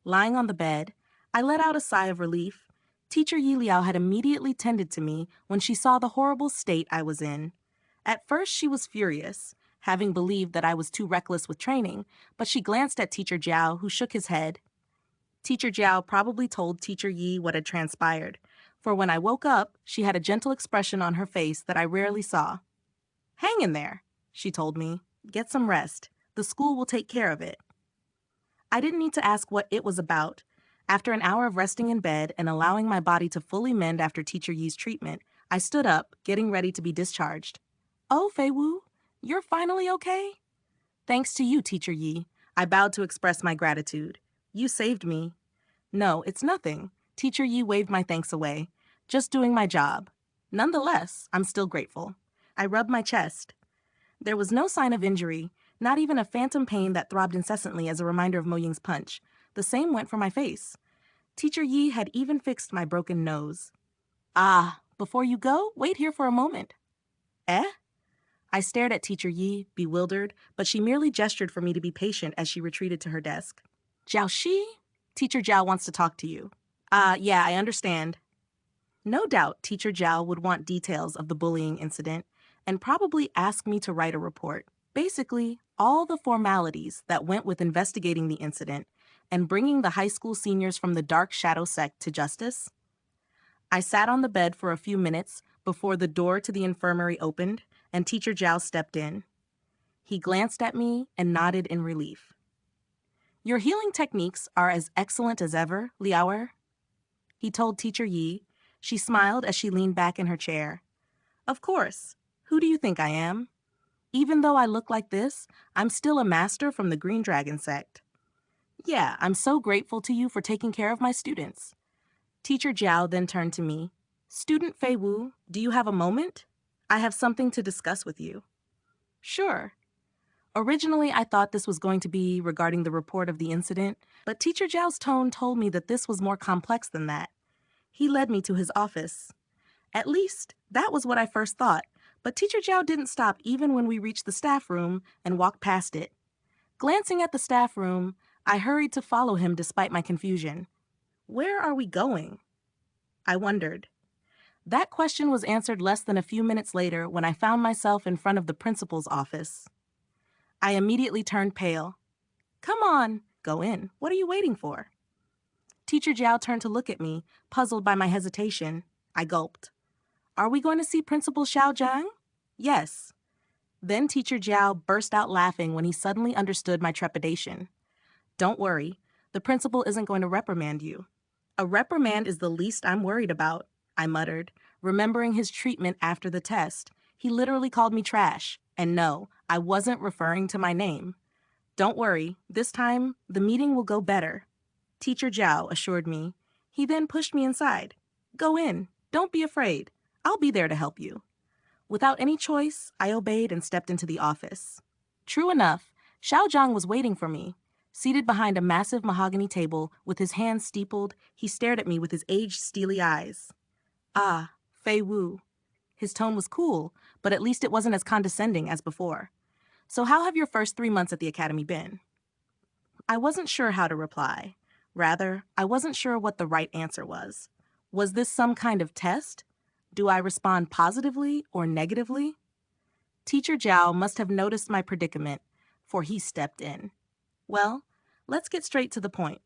Lying on the bed, I let out a sigh of relief. Teacher Yi Liao had immediately tended to me when she saw the horrible state I was in. At first, she was furious, having believed that I was too reckless with training, but she glanced at Teacher Jiao, who shook his head. Teacher Jiao probably told Teacher Yi what had transpired, for when I woke up, she had a gentle expression on her face that I rarely saw. "Hang in there," she told me. "Get some rest. The school will take care of it." I didn't need to ask what it was about. After an hour of resting in bed and allowing my body to fully mend after Teacher Yi's treatment, I stood up, getting ready to be discharged. "Oh, Fei Wu, you're finally okay?" "Thanks to you, Teacher Yi." I bowed to express my gratitude. "You saved me." "No, it's nothing." Teacher Yi waved my thanks away. "Just doing my job." "Nonetheless, I'm still grateful." I rubbed my chest. There was no sign of injury, not even a phantom pain that throbbed incessantly as a reminder of Mo Ying's punch. The same went for my face. Teacher Yi had even fixed my broken nose. "Ah, before you go, wait here for a moment." "Eh?" I stared at Teacher Yi, bewildered, but she merely gestured for me to be patient as she retreated to her desk. "Jiao Shi? Teacher Jiao wants to talk to you." Yeah, I understand." No doubt Teacher Jiao would want details of the bullying incident and probably ask me to write a report. Basically, all the formalities that went with investigating the incident and bringing the high school seniors from the Dark Shadow sect to justice. I sat on the bed for a few minutes before the door to the infirmary opened and Teacher Jiao stepped in. He glanced at me and nodded in relief. "Your healing techniques are as excellent as ever, Liaoer," he told Teacher Yi. She smiled as she leaned back in her chair. "Of course. Who do you think I am? Even though I look like this, I'm still a master from the Green Dragon sect. Yeah, I'm so grateful to you for taking care of my students." Teacher Jiao then turned to me. "Student Fei Wu, do you have a moment? I have something to discuss with you." "Sure." Originally, I thought this was going to be regarding the report of the incident, but Teacher Jiao's tone told me that this was more complex than that. He led me to his office. At least, that was what I first thought, but Teacher Jiao didn't stop even when we reached the staff room and walked past it. Glancing at the staff room, I hurried to follow him despite my confusion. Where are we going? I wondered. That question was answered less than a few minutes later when I found myself in front of the principal's office. I immediately turned pale. "Come on, go in. What are you waiting for?" Teacher Jiao turned to look at me, puzzled by my hesitation. I gulped. "Are we going to see Principal Xiao Zhang?" "Yes." Then Teacher Jiao burst out laughing when he suddenly understood my trepidation. "Don't worry. The principal isn't going to reprimand you." "A reprimand is the least I'm worried about," I muttered, remembering his treatment after the test. He literally called me trash. And no, I wasn't referring to my name. "Don't worry. This time, the meeting will go better," Teacher Jiao assured me. He then pushed me inside. "Go in. Don't be afraid. I'll be there to help you." Without any choice, I obeyed and stepped into the office. True enough, Xiao Zhang was waiting for me. Seated behind a massive mahogany table, with his hands steepled, he stared at me with his aged, steely eyes. "Ah, Fei Wu." His tone was cool, but at least it wasn't as condescending as before. "So how have your first 3 months at the academy been?" I wasn't sure how to reply. Rather, I wasn't sure what the right answer was. Was this some kind of test? Do I respond positively or negatively? Teacher Jiao must have noticed my predicament, for he stepped in. "Well, let's get straight to the point."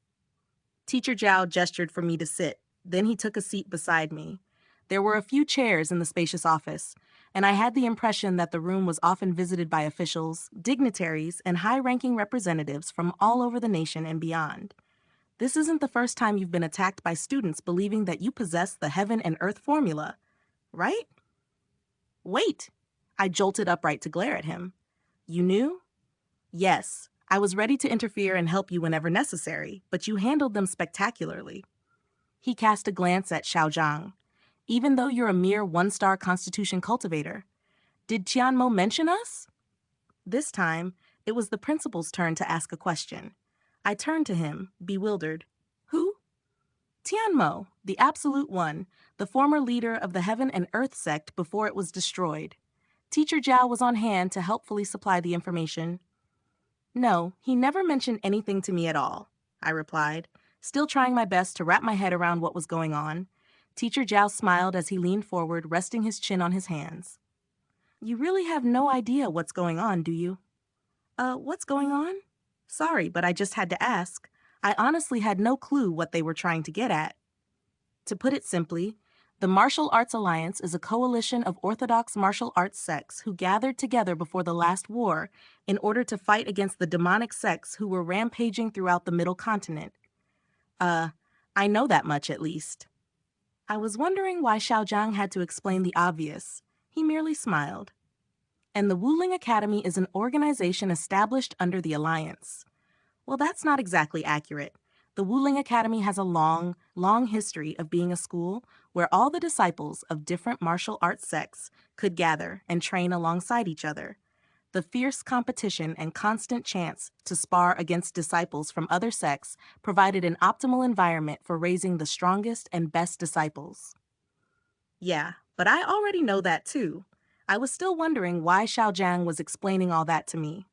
Teacher Jiao gestured for me to sit. Then he took a seat beside me. There were a few chairs in the spacious office, and I had the impression that the room was often visited by officials, dignitaries, and high-ranking representatives from all over the nation and beyond. "This isn't the first time you've been attacked by students believing that you possess the heaven and earth formula, right?" "Wait!" I jolted upright to glare at him. "You knew?" "Yes, I was ready to interfere and help you whenever necessary, but you handled them spectacularly." He cast a glance at Xiao Zhang. "Even though you're a mere one-star Constitution cultivator, did Tianmo mention us?" This time, it was the principal's turn to ask a question. I turned to him, bewildered. "Who?" "Tianmo, the Absolute One, the former leader of the Heaven and Earth sect before it was destroyed." Teacher Jiao was on hand to helpfully supply the information. "No, he never mentioned anything to me at all," I replied. Still trying my best to wrap my head around what was going on, Teacher Zhao smiled as he leaned forward, resting his chin on his hands. You really have no idea what's going on, do you? What's going on? Sorry, but I just had to ask. I honestly had no clue what they were trying to get at. To put it simply, the Martial Arts Alliance is a coalition of orthodox martial arts sects who gathered together before the last war in order to fight against the demonic sects who were rampaging throughout the Middle Continent. I know that much at least. I was wondering why Xiaojiang had to explain the obvious. He merely smiled. And the Wuling Academy is an organization established under the Alliance. Well, that's not exactly accurate. The Wuling Academy has a long, long history of being a school where all the disciples of different martial arts sects could gather and train alongside each other. The fierce competition and constant chance to spar against disciples from other sects provided an optimal environment for raising the strongest and best disciples. Yeah, but I already know that too. I was still wondering why Xiaojiang was explaining all that to me.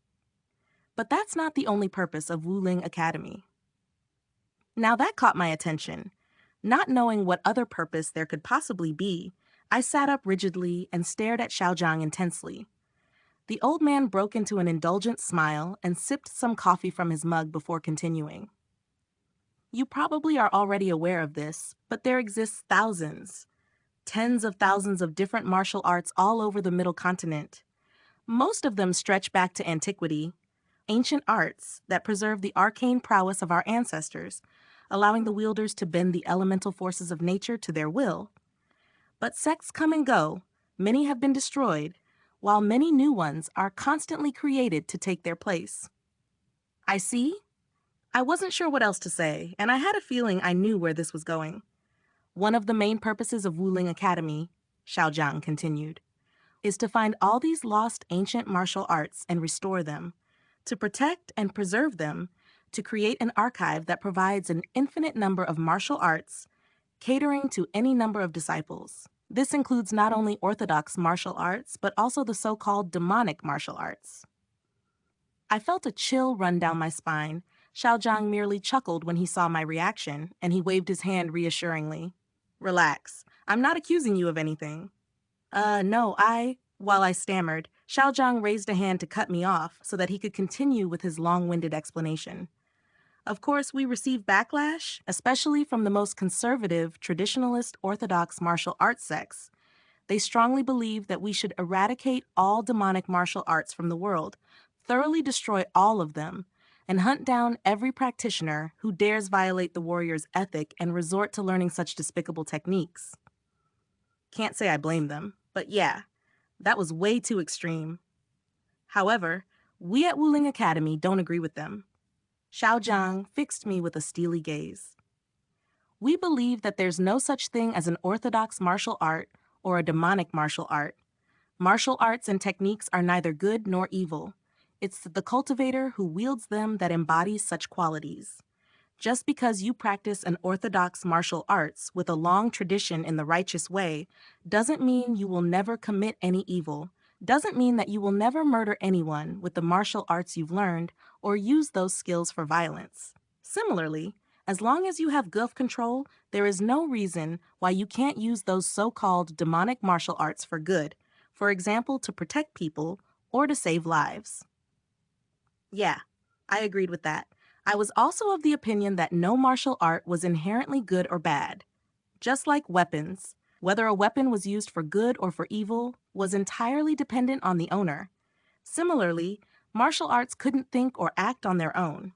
But that's not the only purpose of Wuling Academy. Now that caught my attention. Not knowing what other purpose there could possibly be, I sat up rigidly and stared at Xiaojiang intensely. The old man broke into an indulgent smile and sipped some coffee from his mug before continuing. You probably are already aware of this, but there exists thousands, tens of thousands of different martial arts all over the Middle Continent. Most of them stretch back to antiquity, ancient arts that preserve the arcane prowess of our ancestors, allowing the wielders to bend the elemental forces of nature to their will. But sects come and go, many have been destroyed, while many new ones are constantly created to take their place. I see. I wasn't sure what else to say, and I had a feeling I knew where this was going. One of the main purposes of Wuling Academy, Xiaojiang continued, is to find all these lost ancient martial arts and restore them, to protect and preserve them, to create an archive that provides an infinite number of martial arts, catering to any number of disciples. This includes not only orthodox martial arts, but also the so-called demonic martial arts. I felt a chill run down my spine. Xiaojiang merely chuckled when he saw my reaction, and he waved his hand reassuringly. Relax. I'm not accusing you of anything. No, While I stammered, Xiaojiang raised a hand to cut me off so that he could continue with his long-winded explanation. Of course, we receive backlash, especially from the most conservative, traditionalist, orthodox martial arts sects. They strongly believe that we should eradicate all demonic martial arts from the world, thoroughly destroy all of them, and hunt down every practitioner who dares violate the warrior's ethic and resort to learning such despicable techniques. Can't say I blame them, but yeah, that was way too extreme. However, we at Wuling Academy don't agree with them. Xiaojiang fixed me with a steely gaze. We believe that there's no such thing as an orthodox martial art or a demonic martial art. Martial arts and techniques are neither good nor evil. It's the cultivator who wields them that embodies such qualities. Just because you practice an orthodox martial arts with a long tradition in the righteous way doesn't mean you will never commit any evil, doesn't mean that you will never murder anyone with the martial arts you've learned or use those skills for violence. Similarly, as long as you have self control, there is no reason why you can't use those so-called demonic martial arts for good, for example, to protect people or to save lives. Yeah, I agreed with that. I was also of the opinion that no martial art was inherently good or bad. Just like weapons, whether a weapon was used for good or for evil was entirely dependent on the owner. Similarly, martial arts couldn't think or act on their own.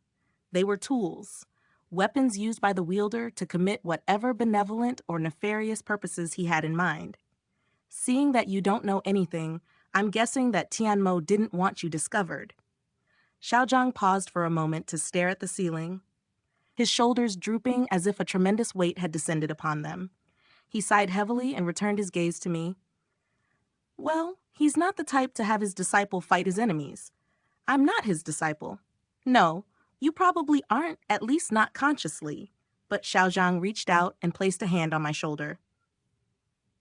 They were tools, weapons used by the wielder to commit whatever benevolent or nefarious purposes he had in mind. Seeing that you don't know anything, I'm guessing that Tianmo didn't want you discovered. Xiaojiang paused for a moment to stare at the ceiling, his shoulders drooping as if a tremendous weight had descended upon them. He sighed heavily and returned his gaze to me. Well, he's not the type to have his disciple fight his enemies. I'm not his disciple. No, you probably aren't, at least not consciously. But Xiaojiang reached out and placed a hand on my shoulder.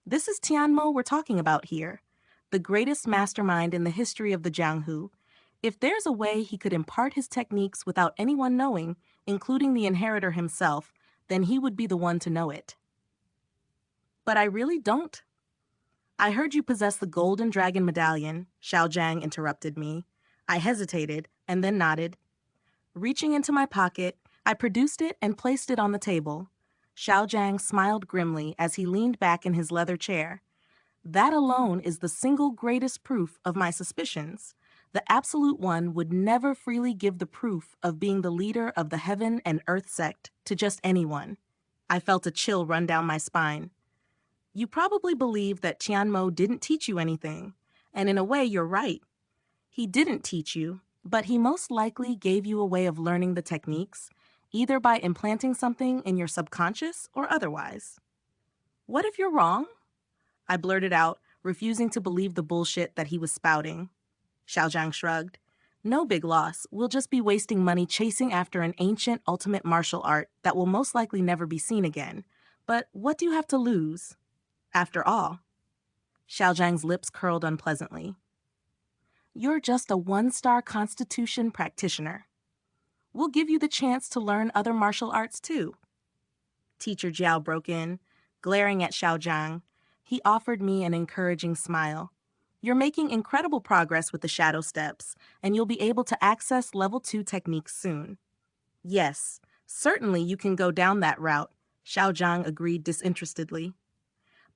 This is Tianmo we're talking about here, the greatest mastermind in the history of the Jianghu. If there's a way he could impart his techniques without anyone knowing, including the inheritor himself, then he would be the one to know it. But I really don't. I heard you possess the golden dragon medallion, Xiaojiang interrupted me. I hesitated and then nodded. Reaching into my pocket, I produced it and placed it on the table. Xiaojiang smiled grimly as he leaned back in his leather chair. That alone is the single greatest proof of my suspicions. The Absolute One would never freely give the proof of being the leader of the Heaven and Earth sect to just anyone. I felt a chill run down my spine. You probably believe that Tianmo didn't teach you anything, and in a way you're right. He didn't teach you, but he most likely gave you a way of learning the techniques, either by implanting something in your subconscious or otherwise. What if you're wrong? I blurted out, refusing to believe the bullshit that he was spouting. Xiaojiang shrugged. No big loss. We'll just be wasting money chasing after an ancient ultimate martial art that will most likely never be seen again. But what do you have to lose? After all. Xiaojiang's lips curled unpleasantly. You're just a one-star Constitution practitioner. We'll give you the chance to learn other martial arts too. Teacher Jiao broke in, glaring at Xiaojiang. He offered me an encouraging smile. You're making incredible progress with the shadow steps, and you'll be able to access level 2 techniques soon. Yes, certainly you can go down that route, Xiaojiang agreed disinterestedly.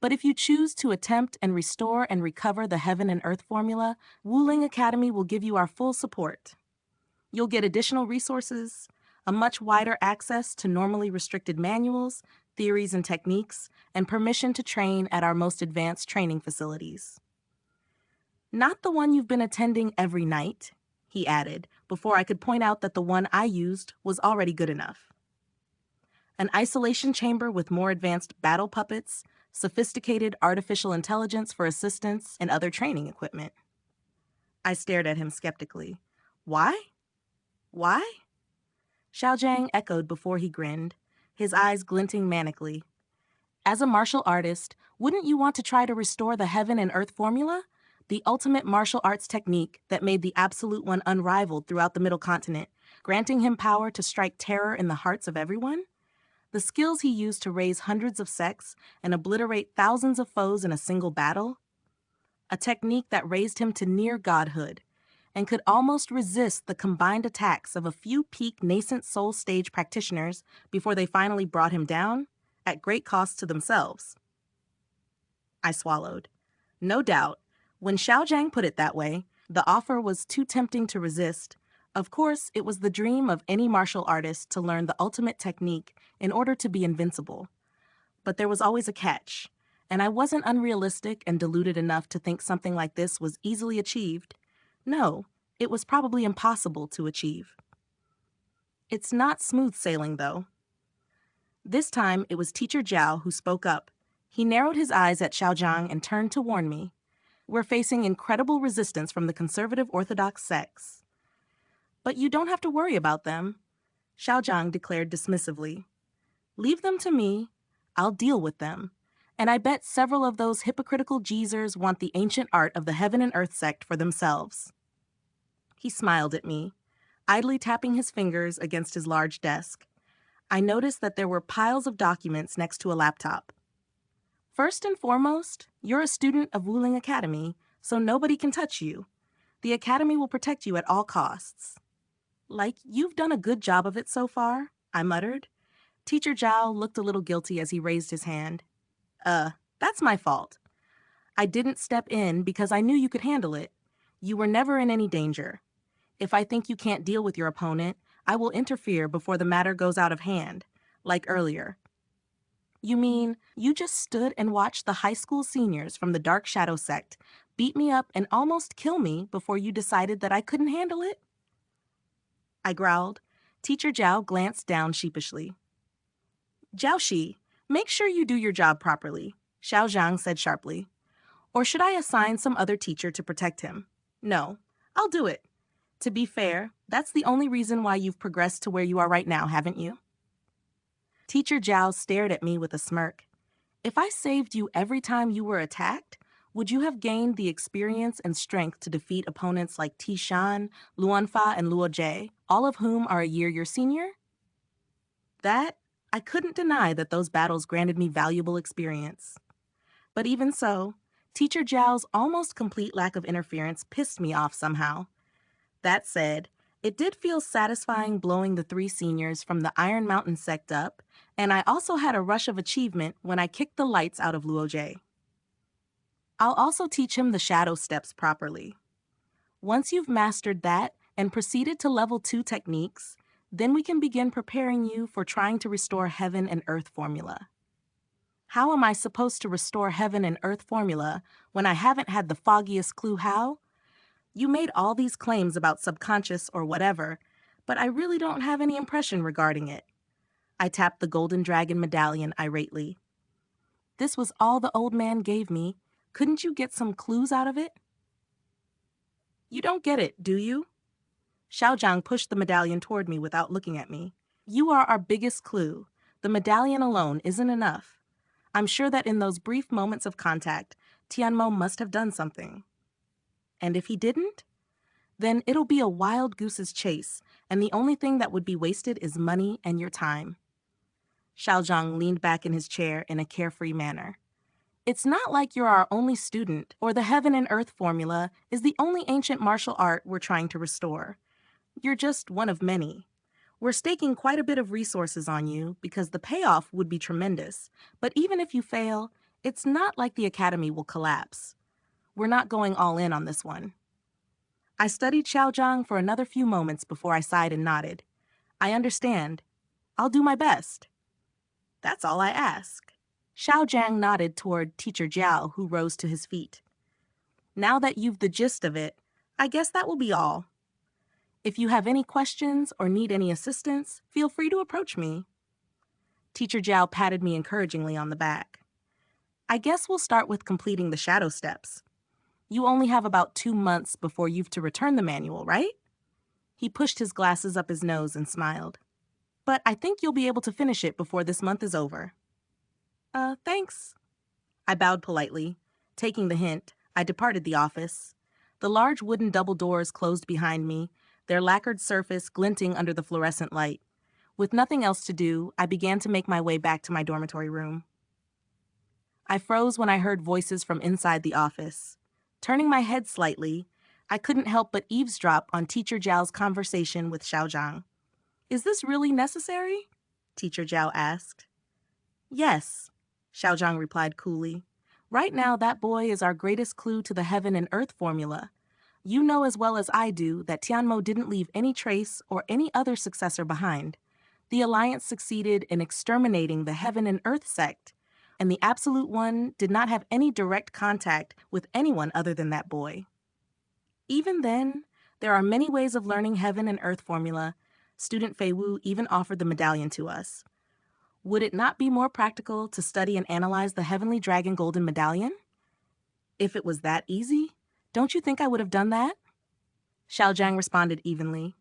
But if you choose to attempt and restore and recover the Heaven and Earth formula, Wuling Academy will give you our full support. You'll get additional resources, a much wider access to normally restricted manuals, theories and techniques, and permission to train at our most advanced training facilities. Not the one you've been attending every night, he added, before I could point out that the one I used was already good enough. An isolation chamber with more advanced battle puppets, sophisticated artificial intelligence for assistance, and other training equipment. I stared at him skeptically. Why? Why? Xiaojiang echoed before he grinned, his eyes glinting manically. As a martial artist, wouldn't you want to try to restore the Heaven and Earth formula? The ultimate martial arts technique that made the Absolute One unrivaled throughout the Middle Continent, granting him power to strike terror in the hearts of everyone? The skills he used to raise hundreds of sects and obliterate thousands of foes in a single battle? A technique that raised him to near godhood, and could almost resist the combined attacks of a few peak nascent soul stage practitioners before they finally brought him down, at great cost to themselves. I swallowed. No doubt, when Xiaojiang put it that way, the offer was too tempting to resist. Of course, it was the dream of any martial artist to learn the ultimate technique in order to be invincible. But there was always a catch, and I wasn't unrealistic and deluded enough to think something like this was easily achieved. No, it was probably impossible to achieve. It's not smooth sailing, though. This time, it was Teacher Jiao who spoke up. He narrowed his eyes at Xiaojiang and turned to warn me. We're facing incredible resistance from the conservative Orthodox sects. But you don't have to worry about them, Xiaojiang declared dismissively. Leave them to me. I'll deal with them. And I bet several of those hypocritical geezers want the ancient art of the Heaven and Earth sect for themselves. He smiled at me, idly tapping his fingers against his large desk. I noticed that there were piles of documents next to a laptop. First and foremost, you're a student of Wuling Academy, so nobody can touch you. The Academy will protect you at all costs. Like, you've done a good job of it so far, I muttered. Teacher Zhao looked a little guilty as he raised his hand. That's my fault. I didn't step in because I knew you could handle it. You were never in any danger. If I think you can't deal with your opponent, I will interfere before the matter goes out of hand, like earlier. You mean you just stood and watched the high school seniors from the Dark Shadow sect beat me up and almost kill me before you decided that I couldn't handle it? I growled. Teacher Zhao glanced down sheepishly. Jiaoxi, make sure you do your job properly, Xiaojiang said sharply. Or should I assign some other teacher to protect him? No, I'll do it. To be fair, that's the only reason why you've progressed to where you are right now, haven't you? Teacher Zhao stared at me with a smirk. If I saved you every time you were attacked, would you have gained the experience and strength to defeat opponents like Tishan, Luanfa, and Luo Jie, all of whom are a year your senior? That, I couldn't deny that those battles granted me valuable experience. But even so, Teacher Zhao's almost complete lack of interference pissed me off somehow. That said, it did feel satisfying blowing the three seniors from the Iron Mountain sect up, and I also had a rush of achievement when I kicked the lights out of Luo. I'll also teach him the shadow steps properly. Once you've mastered that and proceeded to level 2 techniques, then we can begin preparing you for trying to restore heaven and earth formula. How am I supposed to restore heaven and earth formula when I haven't had the foggiest clue how? You made all these claims about subconscious or whatever, but I really don't have any impression regarding it. I tapped the golden dragon medallion irately. This was all the old man gave me. Couldn't you get some clues out of it? You don't get it, do you? Xiaozhang pushed the medallion toward me without looking at me. You are our biggest clue. The medallion alone isn't enough. I'm sure that in those brief moments of contact, Tianmo must have done something. And if he didn't, then it'll be a wild goose's chase, and the only thing that would be wasted is money and your time. Xiaozhang leaned back in his chair in a carefree manner. It's not like you're our only student, or the heaven and earth formula is the only ancient martial art we're trying to restore. You're just one of many. We're staking quite a bit of resources on you because the payoff would be tremendous, but even if you fail, it's not like the academy will collapse. We're not going all in on this one. I studied Xiaozhang for another few moments before I sighed and nodded. I understand. I'll do my best. That's all I ask. Xiaozhang nodded toward Teacher Jiao, who rose to his feet. Now that you've the gist of it, I guess that will be all. If you have any questions or need any assistance, feel free to approach me. Teacher Jiao patted me encouragingly on the back. I guess we'll start with completing the shadow steps. You only have about 2 months before you've to return the manual, right? He pushed his glasses up his nose and smiled. But I think you'll be able to finish it before this month is over. Thanks. I bowed politely. Taking the hint, I departed the office. The large wooden double doors closed behind me, their lacquered surface glinting under the fluorescent light. With nothing else to do, I began to make my way back to my dormitory room. I froze when I heard voices from inside the office. Turning my head slightly, I couldn't help but eavesdrop on Teacher Zhao's conversation with Xiaozhang. Is this really necessary? Teacher Zhao asked. Yes, Xiaozhang replied coolly. Right now, that boy is our greatest clue to the heaven and earth formula. You know as well as I do that Tianmo didn't leave any trace or any other successor behind. The Alliance succeeded in exterminating the heaven and earth sect, and the Absolute One did not have any direct contact with anyone other than that boy. Even then, there are many ways of learning heaven and earth formula. Student Fei Wu even offered the medallion to us. Would it not be more practical to study and analyze the Heavenly Dragon Golden Medallion? If it was that easy, don't you think I would have done that? Xiaozhang responded evenly.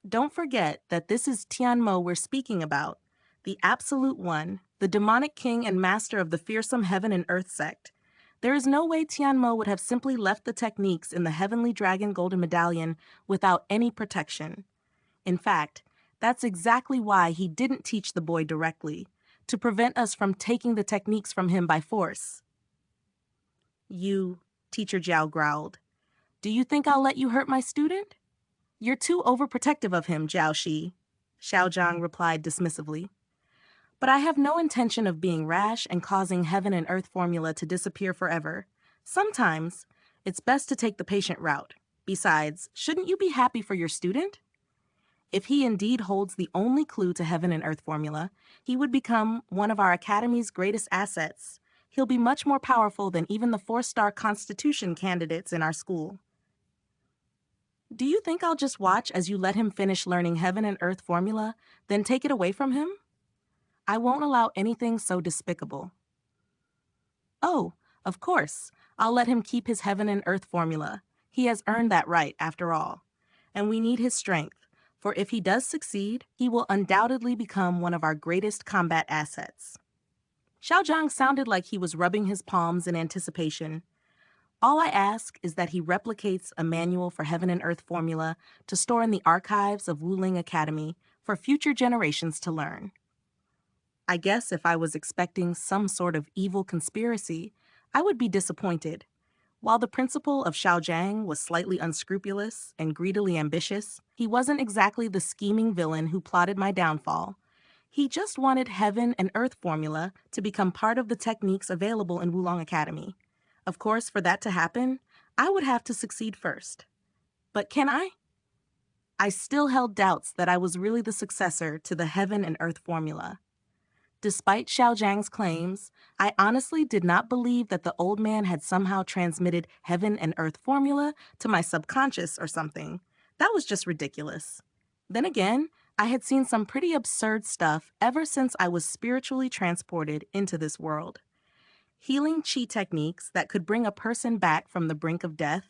Don't forget that this is Tianmo we're speaking about, the Absolute One, the demonic king and master of the fearsome heaven and earth sect. There is no way Tianmo would have simply left the techniques in the Heavenly Dragon Golden Medallion without any protection. In fact, that's exactly why he didn't teach the boy directly, to prevent us from taking the techniques from him by force. You, Teacher Jiao growled. Do you think I'll let you hurt my student? You're too overprotective of him, Jiao Shi, Xiaozhang replied dismissively. But I have no intention of being rash and causing heaven and earth formula to disappear forever. Sometimes, it's best to take the patient route. Besides, shouldn't you be happy for your student? If he indeed holds the only clue to heaven and earth formula, he would become one of our academy's greatest assets. He'll be much more powerful than even the 4-star Constitution candidates in our school. Do you think I'll just watch as you let him finish learning heaven and earth formula, then take it away from him? I won't allow anything so despicable. Oh, of course, I'll let him keep his heaven and earth formula. He has earned that right, after all. And we need his strength. For if he does succeed, he will undoubtedly become one of our greatest combat assets. Xiaozhang sounded like he was rubbing his palms in anticipation. All I ask is that he replicates a manual for heaven and earth formula to store in the archives of Wuling Academy for future generations to learn. I guess if I was expecting some sort of evil conspiracy, I would be disappointed. While the principal of Xiaojiang was slightly unscrupulous and greedily ambitious, he wasn't exactly the scheming villain who plotted my downfall. He just wanted heaven and earth formula to become part of the techniques available in Wulong Academy. Of course, for that to happen, I would have to succeed first. But can I? I still held doubts that I was really the successor to the heaven and earth formula. Despite Xiao Zhang's claims, I honestly did not believe that the old man had somehow transmitted heaven and earth formula to my subconscious or something. That was just ridiculous. Then again, I had seen some pretty absurd stuff ever since I was spiritually transported into this world. Healing chi techniques that could bring a person back from the brink of death,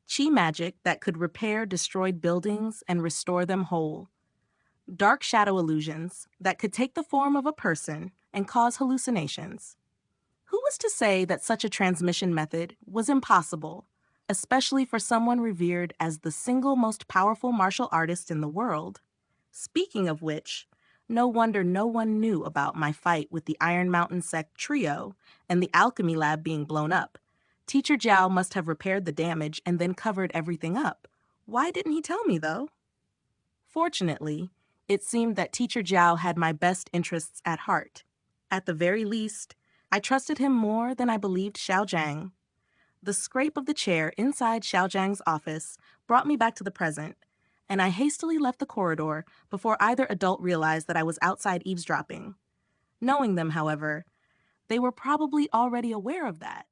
chi magic that could repair destroyed buildings and restore them whole, dark shadow illusions that could take the form of a person and cause hallucinations. Who was to say that such a transmission method was impossible, especially for someone revered as the single most powerful martial artist in the world? Speaking of which, no wonder no one knew about my fight with the Iron Mountain sect trio and the alchemy lab being blown up. Teacher Zhao must have repaired the damage and then covered everything up. Why didn't he tell me, though? Fortunately, it seemed that Teacher Zhao had my best interests at heart. At the very least, I trusted him more than I believed Xiao Zhang. The scrape of the chair inside Xiao Zhang's office brought me back to the present, and I hastily left the corridor before either adult realized that I was outside eavesdropping. Knowing them, however, they were probably already aware of that.